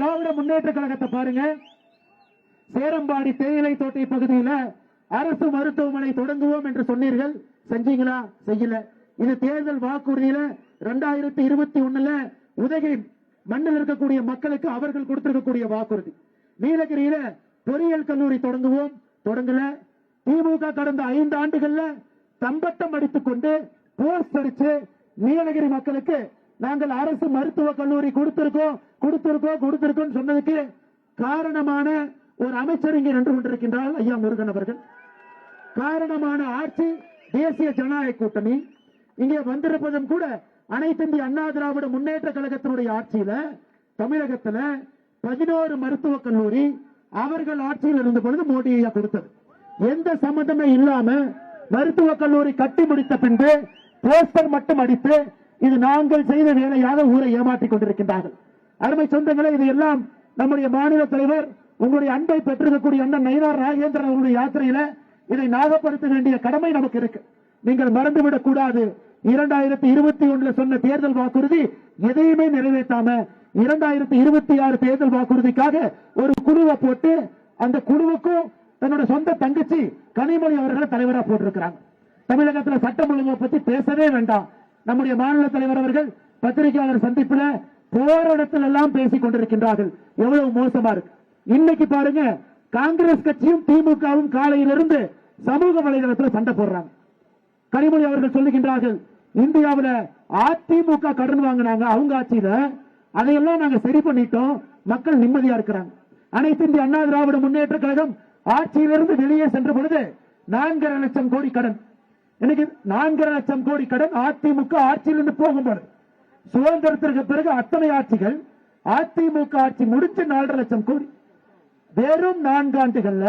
திராவிட முன்னேற்ற கழகத்தை பாருங்க. சேரம்பாடி தேயிலை தோட்டை பகுதியில் அரசு மருத்துவமனை தொடங்குவோம் என்று சொன்னீர்கள், செஞ்சீங்களா? செய்யல. இது தேர்தல் வாக்குறுதியில 2021 உதகை மண்ணில் இருக்கக்கூடிய மக்களுக்கு அவர்கள் கொடுத்திருக்கக்கூடிய வாக்குறுதி. நீலகிரியில பொறியியல் கல்லூரி தொடங்குவோம், தொடங்கல. திமுக கடந்த 5 ஆண்டுகள்ல தம்பட்டம் அடித்துக் கொண்டு போஸ்ட் அடிச்சு நீலகிரி மக்களுக்கு நாங்கள் அரசு மருத்துவக் கல்லூரி கொடுத்திருக்கோம் சொன்னதுக்கு காரணமான ஒரு அமைச்சர் இங்கே நின்று கொண்டிருக்கின்றார், ஐயா முருகன் அவர்கள். காரணமான ஆட்சி தேசிய ஜனநாயக கூட்டணி இங்கே வந்திருப்பதும் கூட அனைத்து இந்திய அண்ணா திராவிட முன்னேற்ற கழகத்தினுடைய ஆட்சியில தமிழகத்துல 11 மருத்துவக் கல்லூரி அவர்கள் ஆட்சியில் இருந்த பொழுது மோடி ஐயா கொடுத்தது. எந்த சம்பந்தமே இல்லாம மருத்துவக் கல்லூரி கட்டி முடித்த பின்பு போஸ்டர் மட்டும் அடித்து இது நாங்கள் செய்த வேலையாக ஊரை ஏமாற்றிக் கொண்டிருக்கின்றார்கள். அருமை சொந்தங்களே, இது எல்லாம் நம்முடைய மாநில தலைவர் உங்களுடைய அன்பை பெற்றிருக்கக்கூடிய அண்ணன் நயினார் நாகேந்திரன் அவருடைய யாத்திரையில இதை ஞாபகப்படுத்த வேண்டிய கடமை நமக்கு இருக்கு. நீங்கள் மறந்துவிடக் கூடாது. 2021 சொன்ன தேர்தல் வாக்குறுதி எதையுமே நிறைவேற்றாம 2026 தேர்தல் வாக்குறுதிக்காக ஒரு குழுவை போட்டு அந்த குழுவுக்கும் தன்னோட சொந்த தங்கச்சி கனிமொழி அவர்களை தலைவராக போட்டிருக்கிறாங்க. தமிழகத்தில் சட்டம் ஒழுங்கை பத்தி பேசவே வேண்டாம். நம்முடைய மாநில தலைவர் அவர்கள் பத்திரிகையாளர் சந்திப்புல போராட்டத்தில் எல்லாம் பேசிக் கொண்டிருக்கின்றார்கள். எவ்வளவு மோசமா இருக்கு. இன்னைக்கு பாருங்க, காங்கிரஸ் கட்சியும் திமுகவும் காலையிலிருந்து சமூக வலைதளத்தில் சண்டை போடுறாங்க. கனிமொழி அவர்கள் சொல்லுகின்றார்கள், இந்தியாவில் அதிமுக கடன் வாங்கினாங்க அவங்க ஆட்சியில, அதையெல்லாம் நாங்க சரி பண்ணிட்டோம், மக்கள் நிம்மதியா இருக்கிறாங்க. அனைத்து இந்திய அண்ணா திராவிட முன்னேற்ற கழகம் ஆட்சியிலிருந்து வெளியே சென்ற பொழுது 4.5 லட்சம் கோடி கடன். இன்னைக்கு 4.5 லட்சம் கோடி கடன் அதிமுக ஆட்சியிலிருந்து போகும்போது. சுதந்திரத்திற்கு பிறகு அத்தனை ஆட்சிகள், அதிமுக ஆட்சி முடிச்சு 4.5 லட்சம் கோடி. வெறும் 4 ஆண்டுகள்ல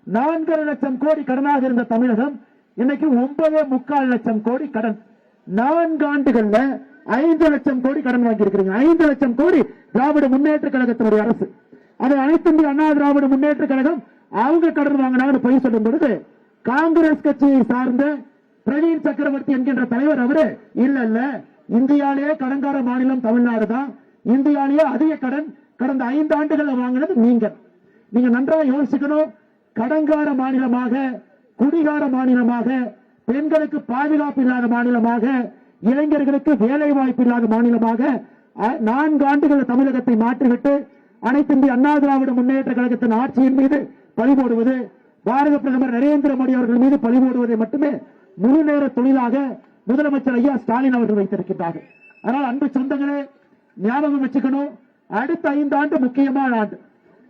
4.5 லட்சம் கோடி கடனாக இருந்த தமிழகம் இன்னைக்கு 9.25 லட்சம் கோடி கடன். 4 ஆண்டுகள்ல 5 லட்சம் கோடி கடன் வாங்கி இருக்கிறீங்க. 5 லட்சம் கோடி திராவிட முன்னேற்ற கழகத்தினுடைய அரசு. அதை அனைத்து இந்திய அண்ணா திராவிட முன்னேற்ற கழகம் அவங்க கடன் வாங்கினாங்கன்னு போய் சொல்லும் பொழுது காங்கிரஸ் கட்சியை சார்ந்த பிரவீன் சக்கரவர்த்தி என்கின்ற தலைவர் அவரு இல்ல இந்தியாலேயே கடன்கார மாநிலம் தமிழ்நாடு தான், இந்தியாலேயே அதிக கடன் கடந்த 5 ஆண்டுகள் வாங்கினது நீங்க நன்றாக யோசிக்கணும். கடன்கார மாநிலமாக, குடிகார மாநிலமாக, பெண்களுக்கு பாதுகாப்பு இல்லாத மாநிலமாக, இளைஞர்களுக்கு வேலை வாய்ப்பு இல்லாத மாநிலமாக 4 ஆண்டுகள் தமிழகத்தை மாற்றிவிட்டு அனைத்து இந்திய அண்ணா திராவிட முன்னேற்ற கழகத்தின் ஆட்சியின் மீது பழி போடுவது, பாரத பிரதமர் நரேந்திர மோடி அவர்கள் மீது பழி போடுவதை மட்டுமே முழு நேர தொழிலாக முதலமைச்சர் ஐயா ஸ்டாலின் அவர்கள் வைத்திருக்கிறார்கள். அதனால் அன்பு சொந்தங்களே, ஞாபகம் வச்சுக்கணும், அடுத்த 5 ஆண்டு முக்கியமான ஆண்டு.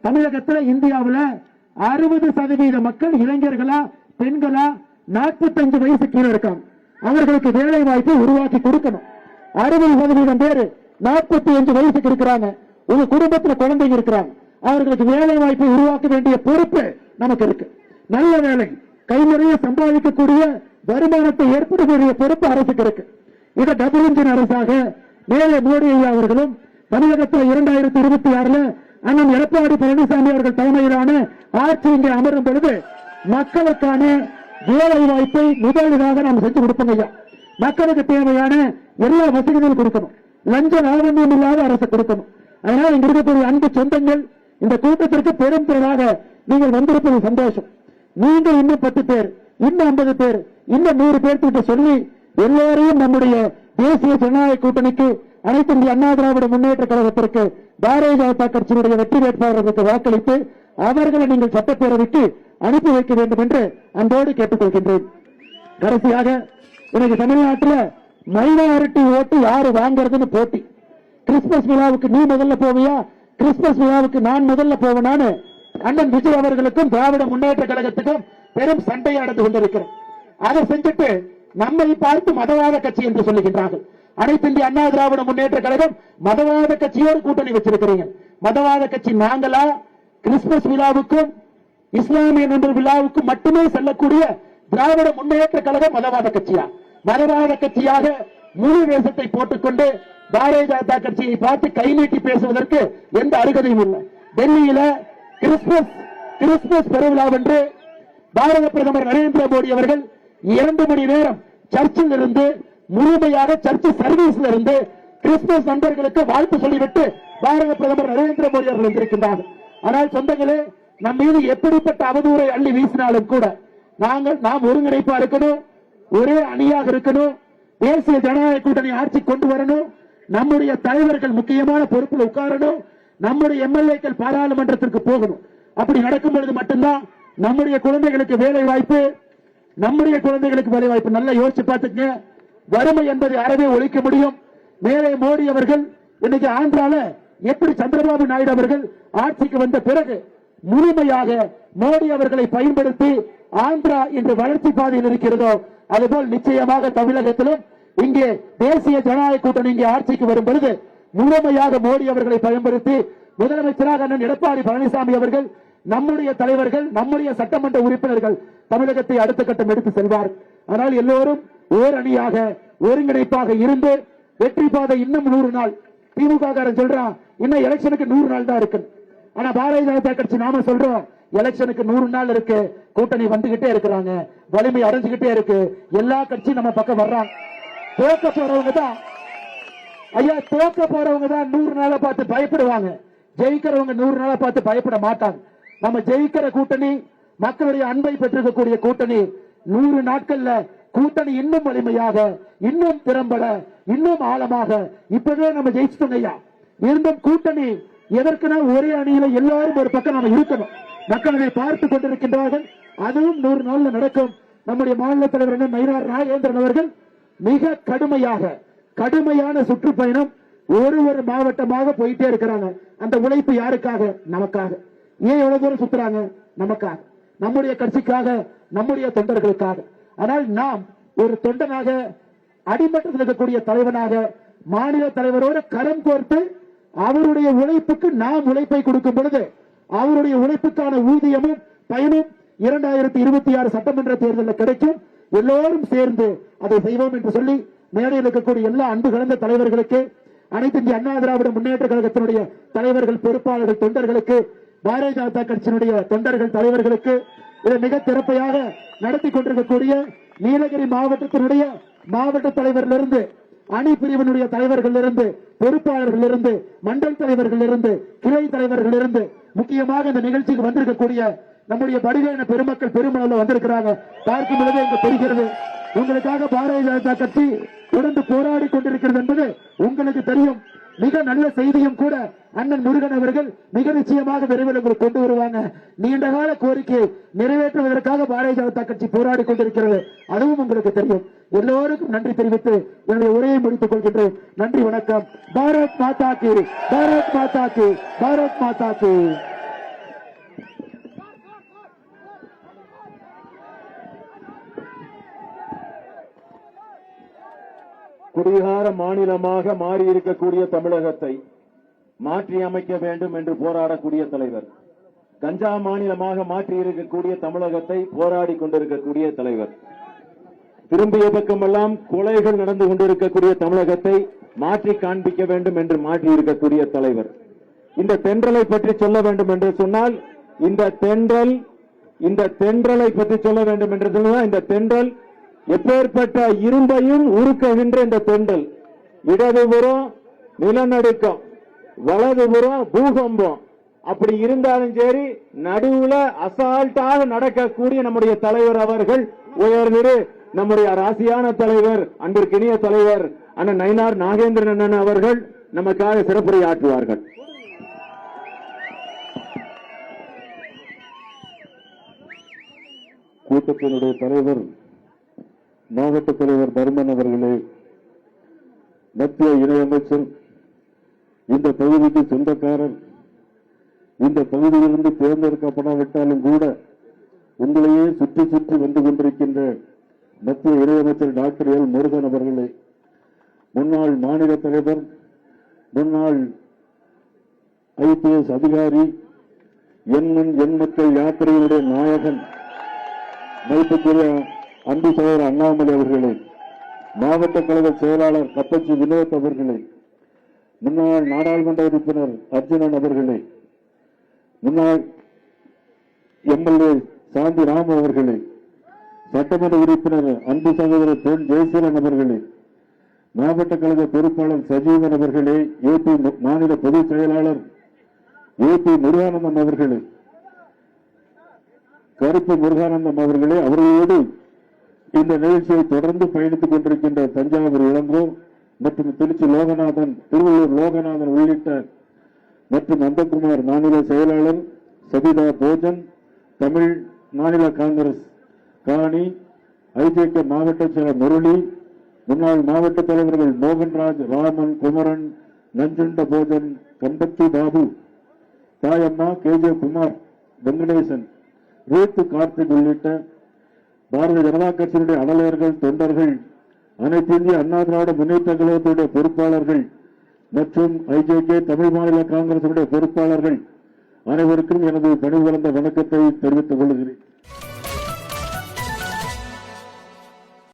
தமிழகத்தில் இந்தியாவில் 60% மக்கள் இளைஞர்களா பெண்களா 45 வயசு கீழே இருக்காங்க. அவர்களுக்கு வேலை வாய்ப்பு உருவாக்கி கொடுக்கணும். 60% பேர் 45 வயசுக்கு இருக்கிறாங்க. உங்க குடும்பத்தில் குழந்தைங்க இருக்கிறாங்க, அவர்களுக்கு வேலை வாய்ப்பை உருவாக்க வேண்டிய பொறுப்பு நமக்கு இருக்கு. நல்ல வேலை, கை நிறைய சம்பாதிக்கக்கூடிய வருமானத்தை ஏற்படுத்தக்கூடிய பொறுப்பு அரசுக்கு இருக்கு. இதை டபுள் இன்ஜின் அரசாக மேலே மோடி ஐயா அவர்களும் தமிழகத்தில் 2026 அண்ணன் எடப்பாடி பழனிசாமி அவர்கள் தலைமையிலான ஆட்சி இங்கே அமரும் பொழுது மக்களுக்கான வேலை வாய்ப்பை முதலாக நாம் செஞ்சு கொடுப்போம் ஐயா. மக்களுக்கு தேவையான எல்லா வசதிகளும் கொடுக்கணும். லஞ்ச லாபமும் இல்லாத அரசு கொடுக்கணும். அதனால இங்க இருக்கக்கூடிய அன்பு சொந்தங்கள், இந்த கூட்டத்திற்கு பெரும் திரளாக நீங்கள் வந்திருப்பது சந்தோஷம். நீங்கள் இன்னும் 10 பேர், இன்னும் 50 பேர், இன்னும் 100 பேர்கிட்ட சொல்லி எல்லோரையும் நம்முடைய தேசிய ஜனநாயக கூட்டணிக்கு அனைத்து இந்திய அண்ணா திராவிட முன்னேற்ற கழகத்திற்கு பாரதிய ஜனதா கட்சியினுடைய வெற்றி வேட்பாளர்களுக்கு வாக்களித்து அவர்களை நீங்கள் சட்டப்பேரவைக்கு அனுப்பி வைக்க வேண்டும் என்று அன்போடு கேட்டுக் கொள்கின்றேன். கடைசியாக, இன்னைக்கு தமிழ்நாட்டில் மைனாரிட்டி ஓட்டு யாரு வாங்கறதுன்னு போட்டி. கிறிஸ்துமஸ் விழாவுக்கு நீ முதல்ல போவியா, கிறிஸ்துமஸ் விழாவுக்கு நான் முதல்ல போவேனான்னு அண்ணன் விஜய் அவர்களுக்கும் திராவிட முன்னேற்ற கழகத்துக்கும் பெரும் சண்டை நடந்து கொண்டிருக்கிறோம். அதை செஞ்சுட்டு நம்மை பார்த்து மதவாத கட்சி என்று சொல்லுகின்றார்கள். அனைத்து இந்திய அண்ணா திராவிட முன்னேற்ற கழகம் மதவாத கட்சியோடு கூட்டணி வச்சிருக்கிறீங்க. மதவாத கட்சி நாங்களா? கிறிஸ்துமஸ் விழாவுக்கும் இஸ்லாமிய நண்பர் விழாவுக்கும் மட்டுமே செல்லக்கூடிய திராவிட முன்னேற்ற கழகம் மதவாத கட்சியா? மதவாத கட்சியாக முழு வேஷத்தை போட்டுக்கொண்டு பாரதிய ஜனதா கட்சியை பார்த்து கை நீட்டி பேசுவதற்கு எந்த அருகதையும் இல்லை. டெல்லியில கிறிஸ்துமஸ் பெருவிழாவென்று பாரத பிரதமர் நரேந்திர மோடி அவர்கள் 2 மணி நேரம் சர்ச்சில் இருந்து முழுமையாக சர்ச் சர்வீஸ்ல இருந்து கிறிஸ்துமஸ் நண்பர்களுக்கு வாழ்த்து சொல்லிவிட்டு பாரத பிரதமர் நரேந்திர மோடி அவர்கள் வந்திருக்கின்றார். ஆனால் சொந்தங்களே, நம் மீது எப்படிப்பட்ட அவதூறை அள்ளி வீசினாலும் கூட நாம் ஒருங்கிணைப்பா இருக்கணும், ஒரே அணியாக இருக்கணும், தேசிய ஜனநாயக கூட்டணி ஆட்சி கொண்டு வரணும், நம்முடைய தலைவர்கள் முக்கியமான பொறுப்பில் உட்காரணும், நம்முடைய எம்எல்ஏக்கள் பாராளுமன்றத்திற்கு போகணும். அப்படி நடக்கும் பொழுது மட்டும்தான் நம்முடைய குழந்தைகளுக்கு வேலை வாய்ப்பு, நல்லா யோசிச்சு பார்த்துங்க. வறுமை என்பதை அறவே ஒழிக்க முடியும். மேலே மோடி அவர்கள் இன்னைக்கு ஆந்திரால எப்படி சந்திரபாபு நாயுடு அவர்கள் ஆட்சிக்கு வந்த பிறகு முழுமையாக மோடி அவர்களை பயன்படுத்தி ஆந்திரா இன்று வளர்ச்சி பாதையில் இருக்கிறதோ, அதுபோல் நிச்சயமாக தமிழகத்திலும் இங்கே தேசிய ஜனநாயக கூட்டணி இங்கே ஆட்சிக்கு வரும் பொழுது முழுமையாக மோடி அவர்களை பயன்படுத்தி முதலமைச்சராக அண்ணன் எடப்பாடி பழனிசாமி அவர்கள், நம்முடைய தலைவர்கள், நம்முடைய சட்டமன்ற உறுப்பினர்கள் தமிழகத்தை அடுத்த கட்டம் எடுத்து செல்வார். ஆனால் எல்லோரும் ஓர் அணியாக ஒருங்கிணைப்பாக இருந்து வெற்றி பாதை இன்னும் 100 நாள். திமுக காரன் சொல்றான் இன்னும் எலெக்ஷனுக்கு 100 நாள் தான் இருக்கு. ஆனா பாரதிய ஜனதா கட்சி நாம சொல்றோம் எலெக்ஷனுக்கு 100 நாள் இருக்கு, கூட்டணி வந்துகிட்டே இருக்கிறாங்க, வலிமை அடைஞ்சுகிட்டே இருக்கு, எல்லா கட்சியும் நம்ம பக்கம் வர்றாங்க. தோக்க போறவங்க தான் 100 நாளை பார்த்து பயப்படுவாங்க, ஜெயிக்கிறவங்க 100 நாளை பார்த்து பயப்பட மாட்டாங்க. நம்ம ஜெயிக்கிற கூட்டணி, மக்களுடைய அன்பை பெற்றிருக்கக்கூடிய கூட்டணி 100 நாட்கள்ல கூட்டணி இன்னும் வலிமையாக, இன்னும் திறம்பட, இன்னும் ஆழமாக இப்பவே நம்ம ஜெயிச்சிட்டோம் ஐயா. இருந்தும் கூட்டணி எதற்குனா ஒரே அணியில எல்லாரும் ஒரு பக்கம் நம்ம இருக்கணும். மக்கள் அதை பார்த்து கொண்டிருக்கின்றார்கள். அதுவும் 100 நாள்ல நடக்கும். நம்முடைய மாநில தலைவர் நயினார் நாகேந்திரன் அவர்கள் மிக கடுமையான சுற்றுப்பயணம் ஒரு மாவட்டமாக போயிட்டே இருக்கிறாங்க. அந்த உழைப்பு யாருக்காக? நமக்காக. ஏன் எவ்வளவு தூரம் சுத்துறாங்க? நமக்காக, நம்முடைய கட்சிக்காக, நம்முடைய தொண்டர்களுக்காக. ஆனால் நாம் ஒரு தொண்டனாக, அடிமட்டத்தில் இருக்கக்கூடிய தலைவனாக, மாநில தலைவரோடு கரம் கோர்த்து அவருடைய உழைப்புக்கு நாம் உழைப்பை கொடுக்கும் பொழுது அவருடைய உழைப்புக்கான ஊதியமும் பயனும் 2026 சட்டமன்ற தேர்தலில் கிடைக்கும். எல்லோரும் சேர்ந்து அதை செய்வோம் என்று சொல்லி மேடையில் இருக்கக்கூடிய எல்லா அன்பு கலந்த தலைவர்களுக்கு, அனைத்து இந்திய அண்ணா திராவிட முன்னேற்ற கழகத்தினுடைய தலைவர்கள், பொறுப்பாளர்கள், தொண்டர்களுக்கு, பாரதிய ஜனதா கட்சியினுடைய தொண்டர்கள், தலைவர்களுக்கு, இதை மிக சிறப்பையாக நடத்தி கொண்டிருக்கக்கூடிய நீலகிரி மாவட்டத்தினுடைய மாவட்ட தலைவரிலிருந்து, அணி பிரிவினுடைய தலைவர்கள் இருந்து, பொறுப்பாளர்கள் இருந்து, மண்டல் தலைவர்கள் இருந்து, கிளை தலைவர்கள் இருந்து, முக்கியமாக இந்த நிகழ்ச்சிக்கு வந்திருக்கக்கூடிய நம்முடைய படுகையின பெருமக்கள் பெருமளவில் வந்திருக்கிறாங்க. பார்க்கும் பொழுது இங்கு தெரிகிறது உங்களுக்காக பாரதிய ஜனதா கட்சி தொடர்ந்து போராடி கொண்டிருக்கிறது என்பது உங்களுக்கு தெரியும். மிக நல்ல செய்தியும் கூட அண்ணன் முருகன் அவர்கள் மிக நிச்சயமாக விரைவில் உங்களுக்கு கொண்டு வருவாங்க. நீண்ட கால கோரிக்கை நிறைவேற்றுவதற்காக பாரதிய ஜனதா கட்சி போராடி கொண்டிருக்கிறது, அதுவும் உங்களுக்கு தெரியும். எல்லோருக்கும் நன்றி தெரிவித்து என்னுடைய உரையை முடித்துக் கொள்கின்றேன். நன்றி, வணக்கம். பாரத் மாதா கி, பாரத் மாதா கி, பாரத் மாதா கி. குடிகார மாநிலமாக மாறியிருக்கக்கூடிய தமிழகத்தை மாற்றி அமைக்க வேண்டும் என்று போராடக்கூடிய தலைவர், கஞ்சா மாநிலமாக மாற்றி இருக்கக்கூடிய தமிழகத்தை போராடி கொண்டிருக்கக்கூடிய தலைவர், திரும்பிய பக்கமெல்லாம் கொலைகள் நடந்து கொண்டிருக்கக்கூடிய தமிழகத்தை மாற்றி காண்பிக்க வேண்டும் என்று மாற்றி இருக்கக்கூடிய தலைவர். இந்த தென்றலை பற்றி சொல்ல வேண்டும் என்று சொன்னால், இந்த தென்றலை பற்றி சொல்ல வேண்டும் என்று சொன்னால், இந்த தென்றல் எப்பேற்பட்ட இரும்பையும் உருக்குகின்ற இந்த தென்றல், இடதுபுறம் நிலநடுக்கம், வலதுபுறம் பூகம்பம், அப்படி இருந்தாலும் சரி நடுவுல அசால்ட்டாக நடக்கக்கூடிய நம்முடைய தலைவர் அவர்கள், உயர்திரு நம்முடைய ராசியான தலைவர், அன்பிற்கினிய தலைவர் அண்ணன் நயினார் நாகேந்திரன் அண்ணன் அவர்கள் நமக்காக சிறப்புரை ஆற்றுவார்கள். கூட்டத்தினுடைய தலைவர், மாவட்ட தலைவர் தர்மன் அவர்களே, மத்திய இணையமைச்சர், இந்த பகுதிக்கு சொந்தக்காரர், இந்த பகுதியிலிருந்து தேர்ந்தெடுக்கப்படாவிட்டாலும் கூட உங்களையே சுற்றி சுற்றி வந்து கொண்டிருக்கின்ற மத்திய இணையமைச்சர் டாக்டர் எல் முருகன் அவர்களே, முன்னாள் மாநில தலைவர், முன்னாள் IPS அதிகாரி, என் மக்கள் யாத்திரையினுடைய நாயகன், மதிப்புக்குரிய அன்பு சகோதரர் அண்ணாமலை அவர்களே, மாவட்ட கழக செயலாளர் கப்பச்சி வினோத் அவர்களே, முன்னாள் நாடாளுமன்ற உறுப்பினர் அர்ஜுனன் அவர்களே, முன்னாள் MLA சாந்தி ராம் அவர்களே, சட்டமன்ற உறுப்பினர் அன்பு சகோதரர் பொன் ஜெயசீலன் அவர்களே, மாவட்ட கழக பொறுப்பாளர் சஜீவன் அவர்களே, ஏபி மாநில பொதுச் செயலாளர் ஏபி முருகானந்தம் அவர்களே, கருப்பு முருகானந்தம் அவர்களே, அவர்களோடு இந்த நிகழ்ச்சியை தொடர்ந்து பயணித்துக் கொண்டிருக்கின்ற தஞ்சாவூர் இளங்கோ மற்றும் திருச்சி லோகநாதன், திருவள்ளூர் லோகநாதன் உள்ளிட்ட மற்றும் நந்தகுமார் மாநில செயலாளர், சபிதா போஜன், தமிழ் மாநில காங்கிரஸ் காணி, ஐஜேகே மாவட்ட செயலர் முரளி, முன்னாள் மாவட்ட தலைவர்கள் மோகன்ராஜ், ராமன், குமரன், நஞ்சுண்ட போஜன், கம்பத்தி பாபு, தாயம்மா, KJ குமார், வெங்கடேசன், ரூத்து கார்த்திக் உள்ளிட்ட பாரதிய ஜனதா கட்சியினுடைய அடலையர்கள், தொண்டர்கள், அனைத்து இந்திய அண்ணா திராவிட முன்னேற்ற கழகத்துடைய பொறுப்பாளர்கள் மற்றும் ஐஜேகே தமிழ் மாநில காங்கிரசுடைய பொறுப்பாளர்கள் அனைவருக்கும் எனது பணிபுரிந்த வணக்கத்தை தெரிவித்துக் கொள்கிறேன்.